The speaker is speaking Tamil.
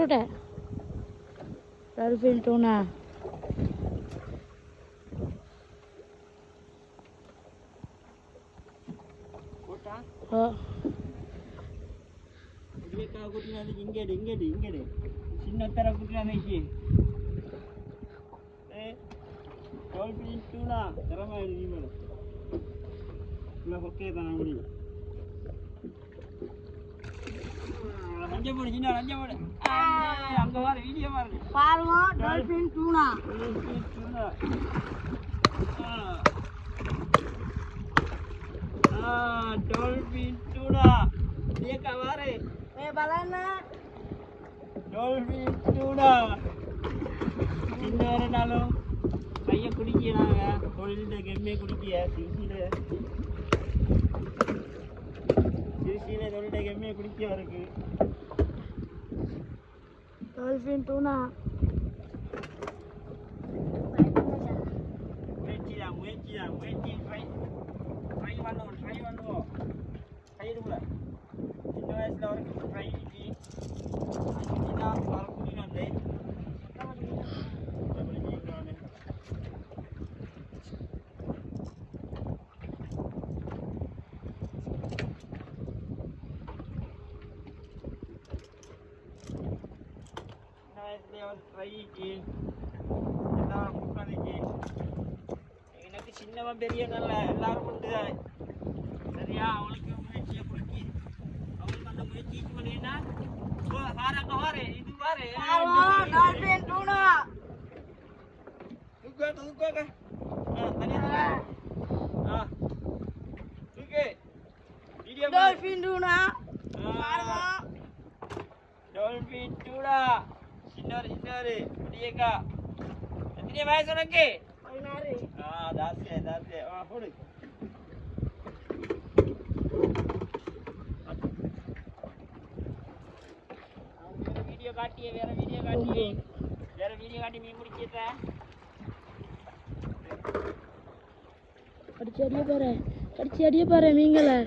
போட்டுட்ட டால்ஃபின் டூனா போட்டா ஓ இதுக்கா குட்டினாது இங்கேடு சின்ன தர குட்டினாதே டால்ஃபின் டூனா தரமா நீ மேல இல்ல ஓகே தான் அப்படி அஞ்சு போடு சின்ன அஞ்சு போடு அங்க வர வீடியோ பாருங்க டால்ஃபின் டூனா டால்ஃபின் டூனா देखा मारे ए බලන්න டால்ஃபின் டூனா சின்ன நாளும் கைய குடிக்கிறாங்க தொழில்ல கெம்மே குடிக்கிய சிசில தொழில்ல கெம்மே குடிக்கிய இருக்கு டால்ஃபின் டூனா முயற்சி ட்ரை பண்ணுவோம் கை எடுக்கல சின்ன வயசுல வரைக்கும் ட்ரை எனக்கு சின்னவன் பெரியவன் எல்லாரும் உண்டு சரியா அவளுக்கு முயற்சியை கொடுக்கி அவளுக்கு அந்த முயற்சி பண்ணினா இது பாரு டால்ஃபின் டூனா தூக்காக தனியா தூக்கு வீடியோ டால்ஃபின் டூனா பாருங்க டால்ஃபின் டூனா சின்னரு புடியேக்கா எத்தனை வயசு உனக்கு 16 தாசே போடு வீடியோ காட்டியே வேற வீடியோ காட்டி மீன் முடிச்சிட்ட கடிச்சு அடிய பாரு மீன்களை